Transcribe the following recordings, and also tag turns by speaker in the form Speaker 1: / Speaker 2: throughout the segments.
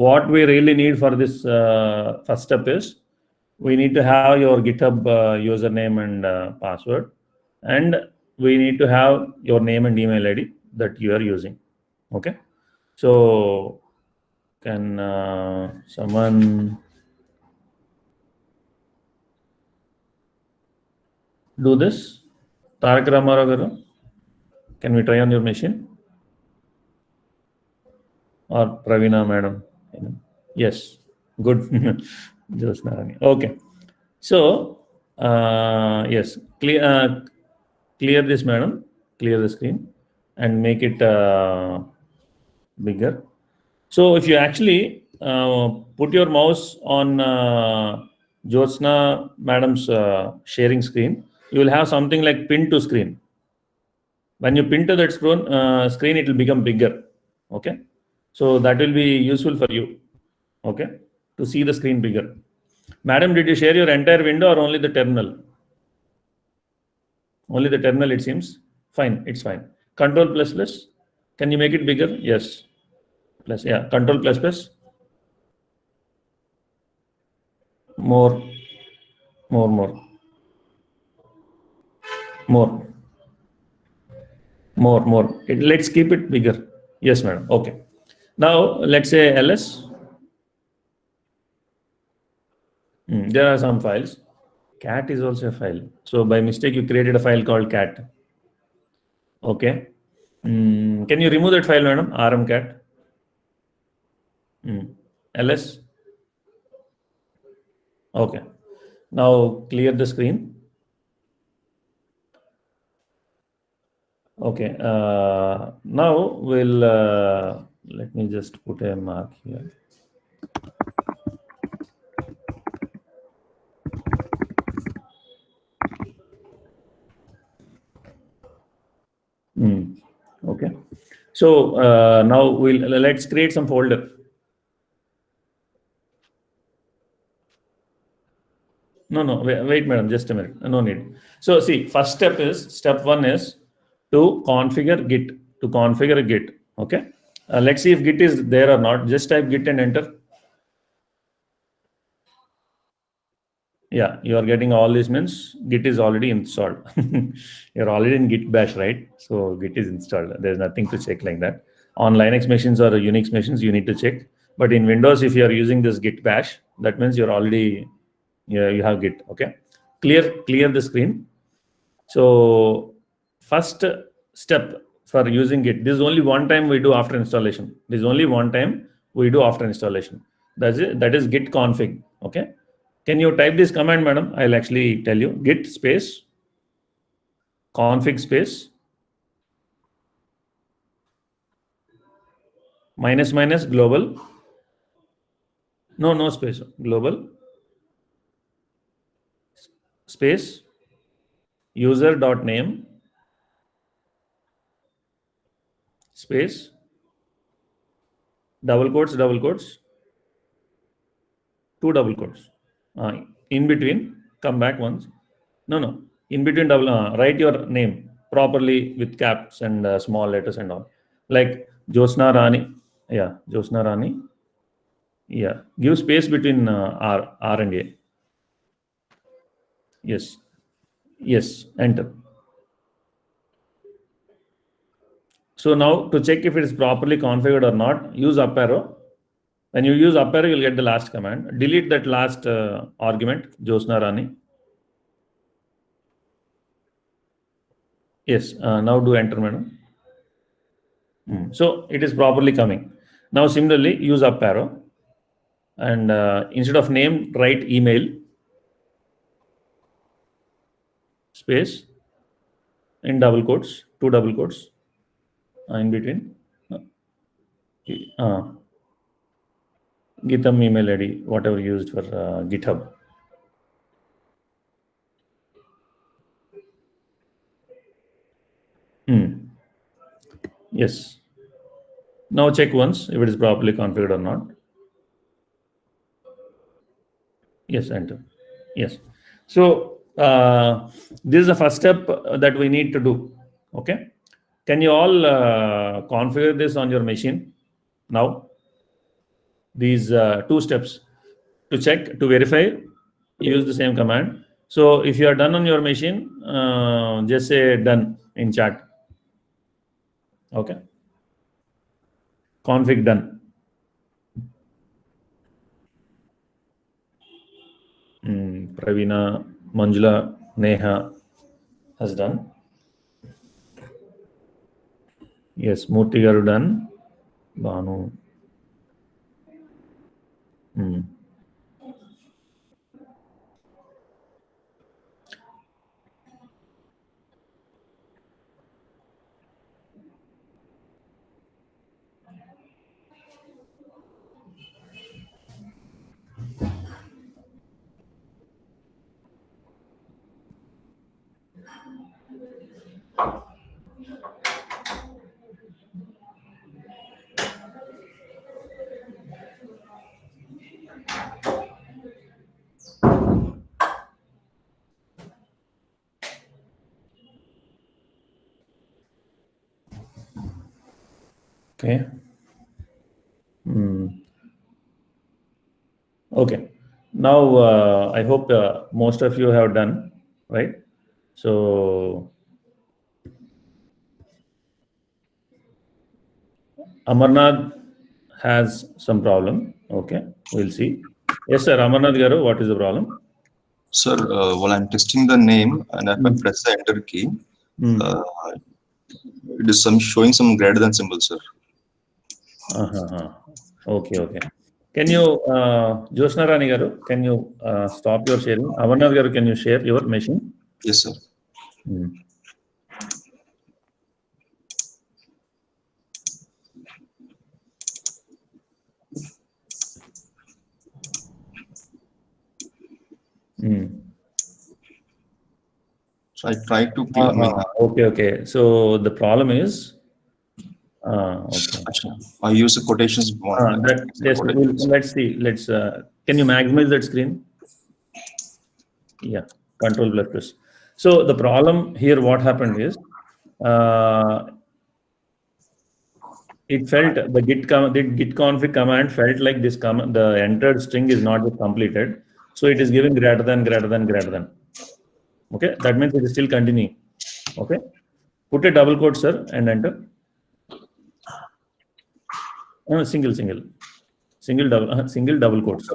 Speaker 1: what we really need for this first step is we need to have your GitHub username and password, and we need to have your name and email ID that you are using. Okay, so can someone do this? Tarak Ramarao garu, can we try on your machine? Or Pravina madam? Yes, good. Josna Rani. Okay, so yes, clear this madam, clear the screen and make it bigger. So if you actually put your mouse on Jyotsna madam's sharing screen, you will have something like pin to screen. When you pin to that screen, it will become bigger. Okay, so that will be useful for you. Okay, to see the screen bigger. Madam, did you share your entire window or only the terminal? Only the terminal, it seems. Fine, it's fine. Control plus plus. Can you make it bigger? Yes. Plus, yeah. Control plus plus. More. Let's keep it bigger. Yes, madam. Okay. Now let's say ls. There are some files. Cat is also a file. So by mistake, you created a file called cat. Okay. Can you remove that file, madam? rmcat. ls. Okay. Now clear the screen. Okay. Now we'll let me just put a mark here. Okay. So now let's create some folder. No, wait, madam, just a minute. No need. So see, step one is to configure Git. Okay. Let's see if Git is there or not. Just type Git and enter. Yeah, you are getting all this means Git is already installed. You're already in Git bash, right? So Git is installed. There's nothing to check like that. On Linux machines or Unix machines, you need to check. But in Windows, if you are using this Git bash, that means you're already, you have Git. Okay. Clear the screen. So first step for using Git, this is only one time we do after installation. That is git config. Okay. Can you type this command, madam? I'll actually tell you. Git space config space minus global. No space. Global space user.name space double quotes, 2 double quotes. In between, come back once. No. In between write your name properly with caps and small letters and all. Like Josna Rani. Yeah, Josna Rani. Yeah, give space between R and A. Yes, enter. So now to check if it is properly configured or not, use up arrow. When you use up arrow, you'll get the last command. Delete that last argument, Josna Rani. Yes, now do enter, madam. So it is properly coming. Now similarly, use up arrow. And instead of name, write email space in double quotes, 2 double quotes in between. GitHub email ID, whatever used for GitHub. Yes. Now check once if it is properly configured or not. Yes, enter. Yes. So this is the first step that we need to do. Okay. Can you all configure this on your machine now? these two steps to check, to verify, use the same command. So if you are done on your machine, just say done in chat. Okay. Config done. Pravina, Manjula, Neha has done. Yes, Murthy garu done. Banu. Okay. Okay. Now, I hope most of you have done, right? So, Amarnath has some problem. Okay. We'll see. Yes, sir. Amarnath Garu, what is the problem?
Speaker 2: Sir, while I'm testing the name and if I press the enter key, it is showing some greater than symbol, sir.
Speaker 1: Okay. Can you, Josna Rani Garu, can you stop your sharing? Amarnath Garu, can you share your machine?
Speaker 2: Yes, sir. So I tried to.
Speaker 1: Okay. So the problem is. Okay.
Speaker 2: I use the quotations.
Speaker 1: Let's see. Can you maximize that screen? Yeah. Control plus. So the problem here, what happened is, it felt the git config command felt like this command, the entered string is not yet completed. So it is giving greater than. Okay. That means it is still continuing. Okay. Put a double quote, sir, and enter. No, single double quotes.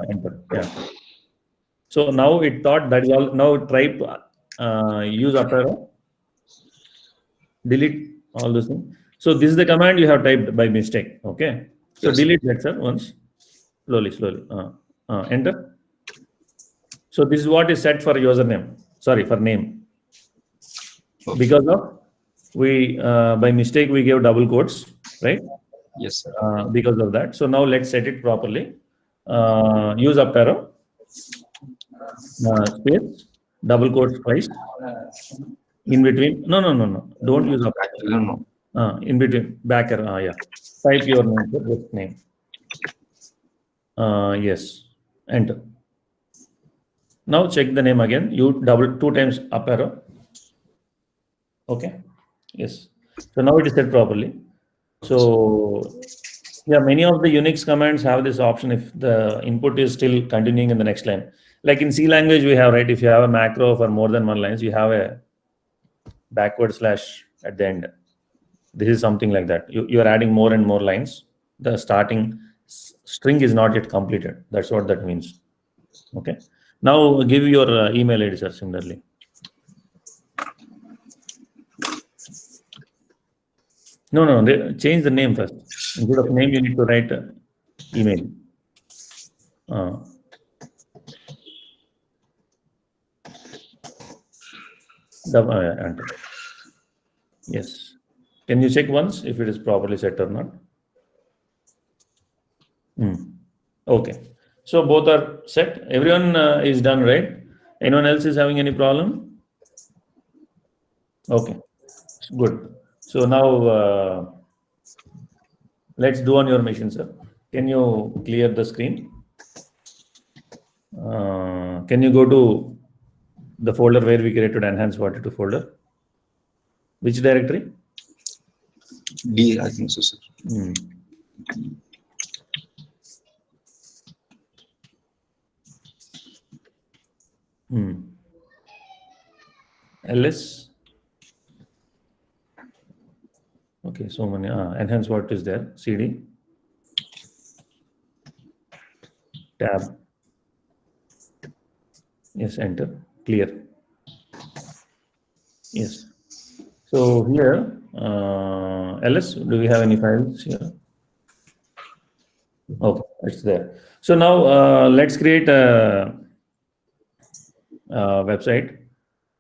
Speaker 1: Enter. Yeah. So now it thought that is all. Now try use up arrow, delete all those things. So this is the command you have typed by mistake. Okay. So delete that, sir, once. Slowly. Enter. So this is what is set for username. Sorry, for name. Because of we by mistake we gave double quotes, right?
Speaker 2: Yes, sir.
Speaker 1: Because of that. So now let's set it properly. Use up arrow, space, double quotes twice. In between. No. Don't use up arrow. In between. Back arrow. Yeah. Type your name. Yes. Enter. Now check the name again. You double 2 times up arrow. Okay. Yes. So now it is set properly. So yeah, many of the Unix commands have this option if the input is still continuing in the next line. Like in C language, we have, right? If you have a macro for more than one lines, you have a backward slash at the end. This is something like that. You are adding more and more lines. The starting string is not yet completed. That's what that means. Okay. Now give your email ID, sir, similarly. No. Change the name first. Instead of name, you need to write email. Yes. Can you check once if it is properly set or not? Okay. So both are set. Everyone is done, right? Anyone else is having any problem? Okay. Good. So now let's do on your machine, sir. Can you clear the screen? Can you go to the folder where we created enhance42 folder? Which directory?
Speaker 2: D, I think so, sir.
Speaker 1: ls. Okay, so many enhance what is there, cd tab. Yes, enter, clear. Yes. So here, ls, do we have any files here? Okay, it's there. So now let's create a website.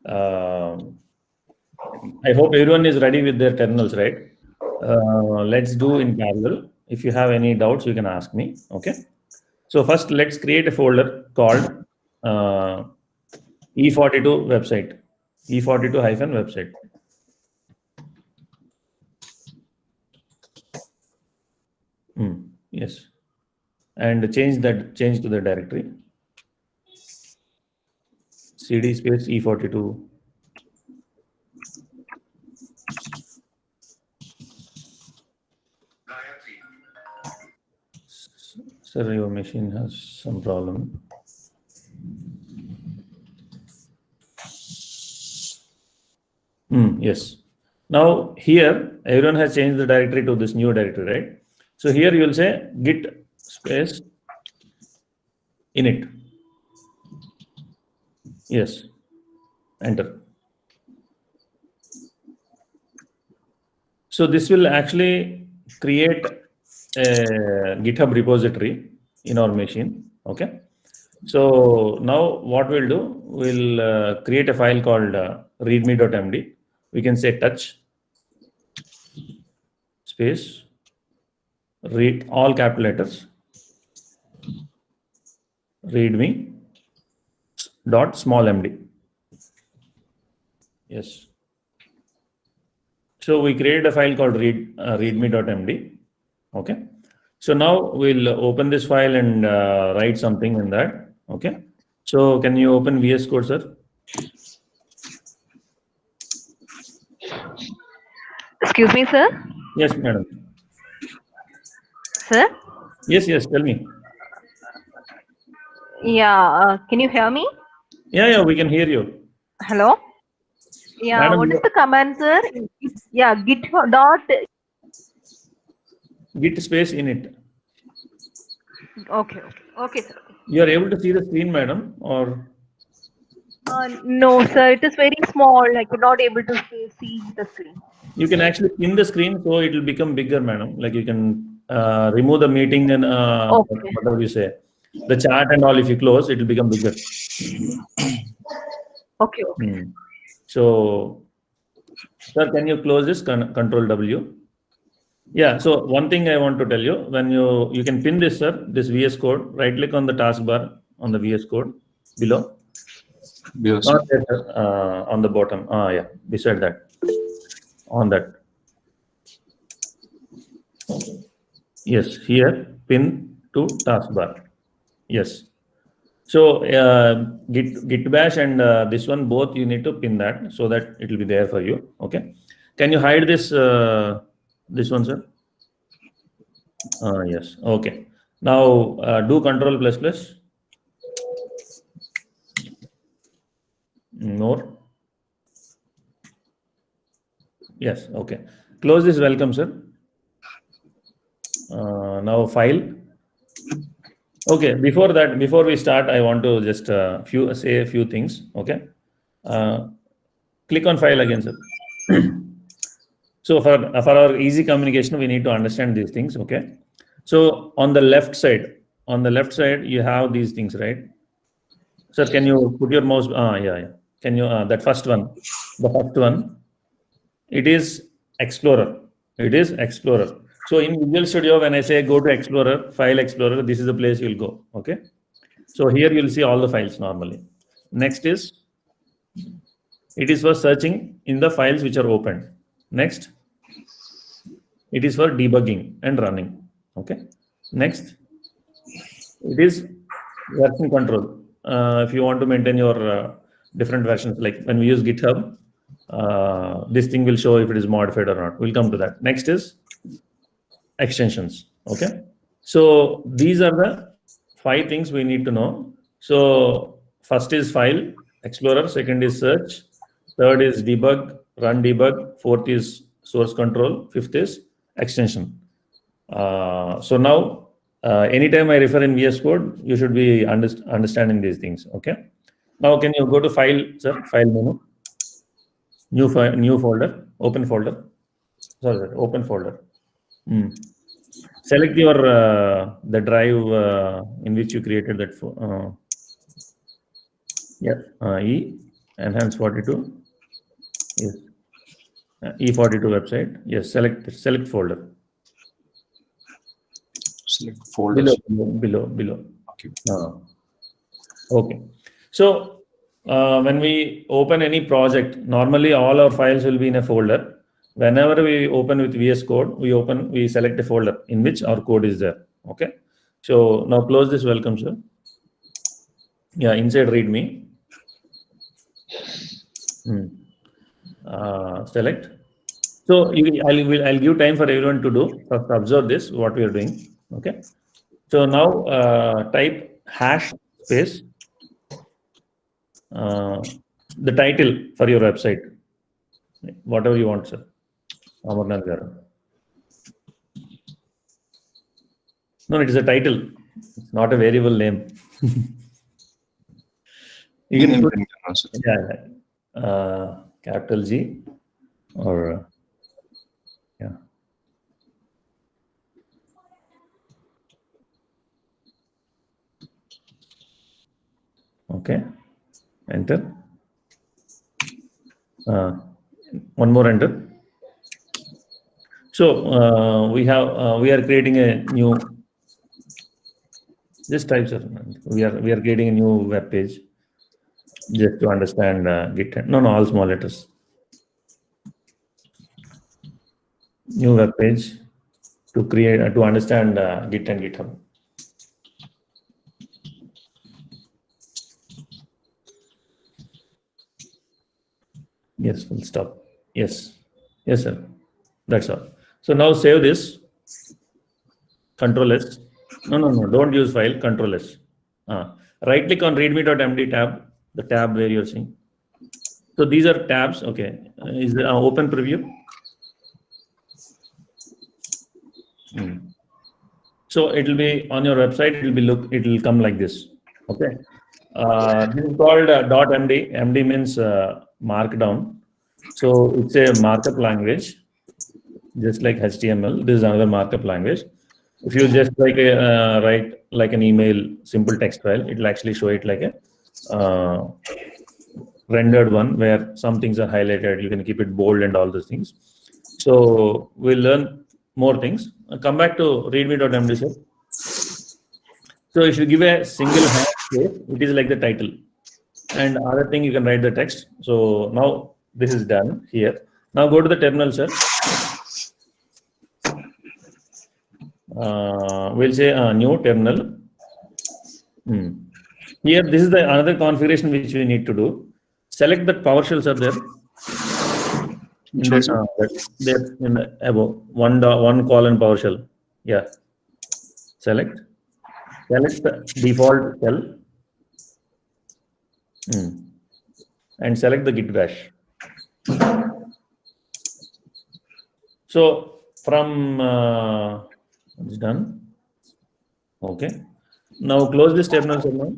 Speaker 1: I hope everyone is ready with their terminals, right? Let's do in parallel. If you have any doubts, you can ask me. Okay. So first, let's create a folder called E42 website. E42 hyphen website. Yes. And change to the directory. cd space E42. Sir, your machine has some problem. Yes. Now here, everyone has changed the directory to this new directory, right? So here you will say git space init. Yes. Enter. So this will actually create a GitHub repository in our machine. Okay. So now what we'll do, we'll create a file called readme.md. We can say touch space read all capital letters readme dot small md. Yes. So we created a file called readme.md. Okay. So now we'll open this file and write something in that. Okay. So can you open VS Code, sir?
Speaker 3: Excuse me, sir.
Speaker 1: Yes, madam.
Speaker 3: Sir?
Speaker 1: Yes, tell me.
Speaker 3: Yeah, can you hear me?
Speaker 1: Yeah, we can hear you.
Speaker 3: Hello? Yeah,
Speaker 1: Madam,
Speaker 3: what is the command, sir? Yeah, git dot.
Speaker 1: Git space init.
Speaker 3: Okay, sir.
Speaker 1: You are able to see the screen, madam, or?
Speaker 3: No, sir, it is very small. I could not able to see the screen.
Speaker 1: You can actually pin the screen so it will become bigger, madam. Like you can remove the meeting and whatever you say. The chat and all, if you close, it will become bigger.
Speaker 3: Okay.
Speaker 1: So, sir, can you close this? Control W. Yeah. So one thing I want to tell you, when you can pin this, sir, this VS Code. Right click on the taskbar on the VS Code below.
Speaker 2: Yes.
Speaker 1: Not there, on the bottom. Yeah, beside that. On that. Yes, here pin to taskbar. Yes. So git bash and this one, both you need to pin that so that it will be there for you. Okay. Can you hide this this one, sir? Yes. Okay. Now do Control ++. More. Yes. Okay. Close this. Welcome, sir. Now file. Okay. Before that, before we start, I want to just say a few things. Okay. Click on file again, sir. So for our easy communication, we need to understand these things. Okay. So on the left side, you have these things, right? Sir, can you put your mouse? Yeah. Can you that first one? The first one. It is Explorer. It is Explorer. So in Visual Studio, when I say go to Explorer, File Explorer, this is the place you'll go. Okay. So here you'll see all the files normally. Next is, it is for searching in the files which are opened. Next, it is for debugging and running. Okay. Next, it is version control. If you want to maintain your different versions, like when we use GitHub, this thing will show if it is modified or not. We'll come to that. Next is extensions. Okay. So these are the 5 things we need to know. So first is file explorer, second is search, third is debug, run debug, fourth is source control, fifth is extension. So now anytime I refer in VS Code, you should be understanding these things. Okay. Now can you go to file, sir? File menu, new file, new folder, open folder. Sorry, sir, open folder. Select your the drive in which you created that. E enhance 42. Yes. E42 website. Yes. Select folder.
Speaker 2: Select folders.
Speaker 1: Below.
Speaker 2: Okay.
Speaker 1: Okay. So when we open any project, normally all our files will be in a folder. Whenever we open with VS Code, we select a folder in which our code is there. Okay. So now close this welcome, sir. Yeah, inside README. Select. So I'll give time for everyone to do. First observe this, what we are doing. Okay. So now type hash space the title for your website, whatever you want, sir. Amarnath Garu. No, it is a title. It's not a variable name. You can put, capital G or yeah. Okay. Enter. One more enter. So we are creating a new. Just type, sir. We are creating a new web page. Just to understand Git. No, all small letters. New web page to create to understand Git and GitHub. Yes, full stop. Yes, sir. That's all. So now save this. Control S. No. Don't use file. Control S. Right click on readme.md tab. The tab where you're seeing. So these are tabs. Okay. Is the open preview? So it will be on your website. It will come like this. Okay. This is called .md. MD means markdown. So it's a markup language, just like HTML. This is another markup language. If you just write like an email, simple text file, it will actually show it like a rendered one where some things are highlighted. You can keep it bold and all those things. So we'll learn more things. Come back to readme.md, sir. So if you give a single hash space, it is like the title. And other thing, you can write the text. So now this is done here. Now go to the terminal, sir. We'll say new terminal. Here, this is the another configuration which we need to do. Select the PowerShell, sir. There in the above one colon PowerShell. Yeah. Select the default shell. And select the Git bash. So from it's done. Okay. Now close this terminal, sir. Now.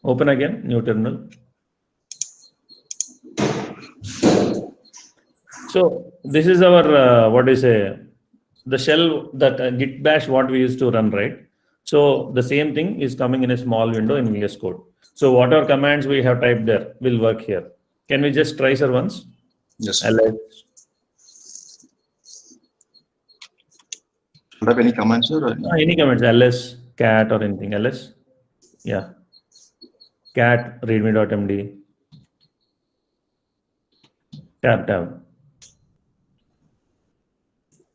Speaker 1: Open again, new terminal. So this is our what is the shell that Git bash what we used to run, right? So the same thing is coming in a small window in VS Code. So whatever commands we have typed there will work here. Can we just try, sir, once?
Speaker 2: Yes.
Speaker 1: ls.
Speaker 2: Do you have any comments, sir?
Speaker 1: Any comments? ls, cat or anything. ls. Yeah. Cat readme.md. Tab.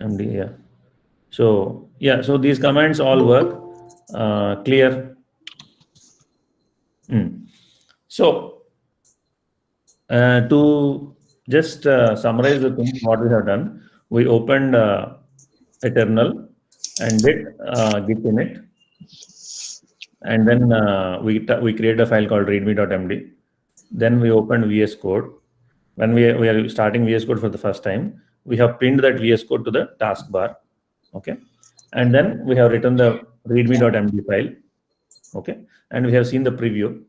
Speaker 1: MD. Yeah. So yeah. So these commands all work. Clear. So to just summarize the thing what we have done, we opened a terminal and did Git init. and then we create a file called readme.md. Then we open VS Code. When we are starting VS Code for the first time, we have pinned that VS Code to the taskbar. Okay, and then we have written the readme.md file. Okay, and we have seen the preview.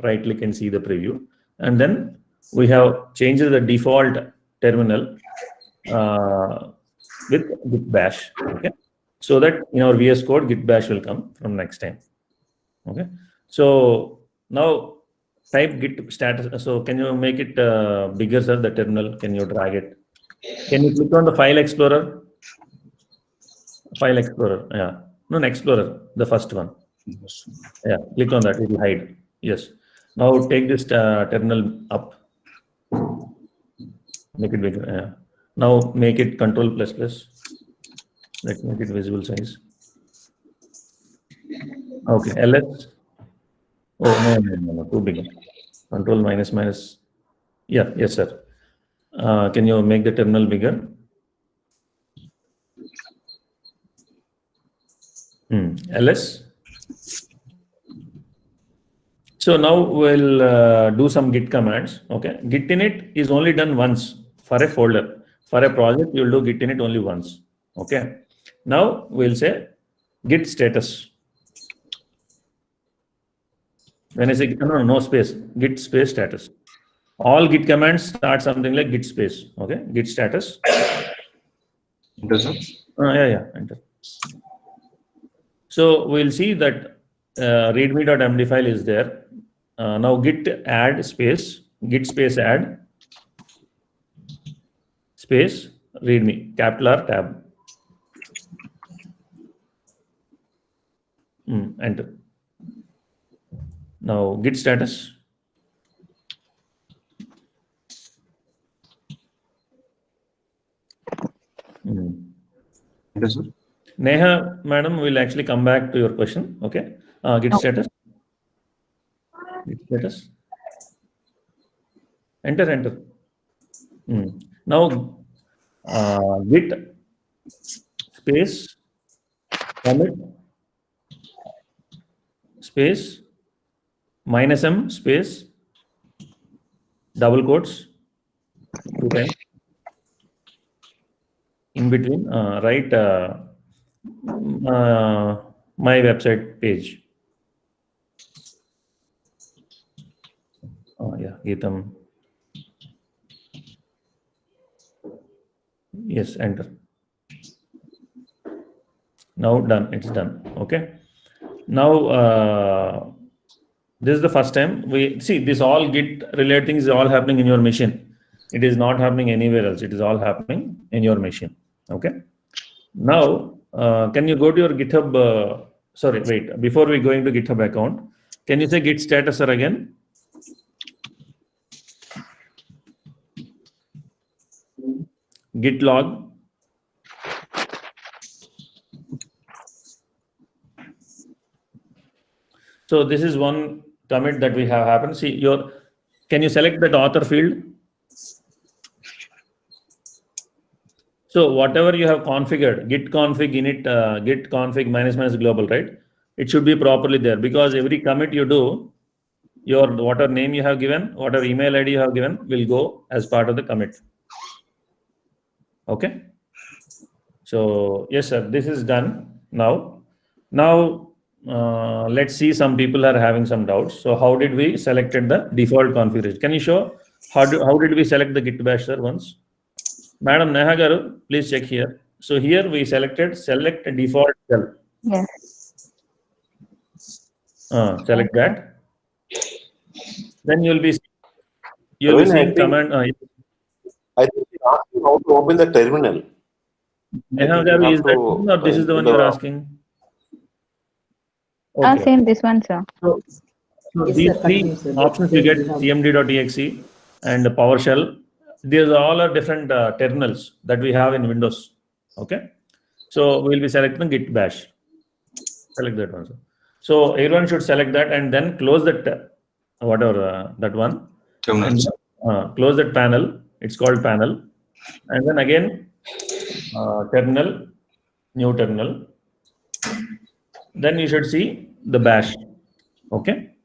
Speaker 1: Right click and see the preview, and then we have changed the default terminal with git bash. Okay, so that in our VS Code git bash will come from next time. Okay, so now type git status. So can you make it bigger, sir? The terminal, can you drag it? Can you click on the file explorer? File explorer, yeah. No, explorer, the first one. Yeah, click on that, it will hide. Yes. Now take this terminal up. Make it bigger. Yeah. Now make it control plus plus. Let's make it visible size. Okay, ls. Oh, no, too big. Control minus minus. Yeah, yes, sir. Can you make the terminal bigger? ls. So now we'll do some git commands. Okay, git init is only done once for a folder. For a project, you'll do git init only once. Okay. Now we'll say git status. When I say no space, git space status. All git commands start something like git space. Okay, git status.
Speaker 2: Enter, sir.
Speaker 1: Yeah, enter. So we'll see that readme.md file is there. Now git add space, git space add space readme, capital R tab. Enter. Now git status.
Speaker 2: Enter, sir.
Speaker 1: Neha, madam, will actually come back to your question. Okay. Git status. Git status. Enter. Now git space commit space -m space double quotes 2 times in between, write my website page. Yeah, Geetam. Yes, enter. Now done, it's done. Okay. Now this is the first time we see this all git related things is all happening in your machine. It is not happening anywhere else. It is all happening in your machine. Okay. Now can you go to your GitHub? Sorry, wait. Before we go into GitHub account, can you say git status sir again? Git log. So this is one commit that we have happened. See can you select that author field? So whatever you have configured, git config init, git config -- global, right? It should be properly there, because every commit you do, your whatever name you have given, whatever email ID you have given will go as part of the commit. Okay. So yes, sir, this is done now. Now let's see, some people are having some doubts. So how did we selected the default configuration? Can you show how did we select the git bash, sir, once? Madam Neha Garu, please check here. So here we selected select default shell.
Speaker 4: Yes.
Speaker 1: Select that. Then you'll be seeing command.
Speaker 5: I think you asked me how to open the terminal.
Speaker 1: Neha Garu, is that one or this is the one you're asking? Okay.
Speaker 4: Same this one, sir.
Speaker 1: So these three options you get, cmd.exe and PowerShell. These all are different terminals that we have in Windows. Okay. So we'll be selecting git bash. Select that one. So everyone should select that and then close that whatever that one.
Speaker 2: Terminal.
Speaker 1: Close that panel. It's called panel. And then again terminal, new terminal. Then you should see the bash. Okay.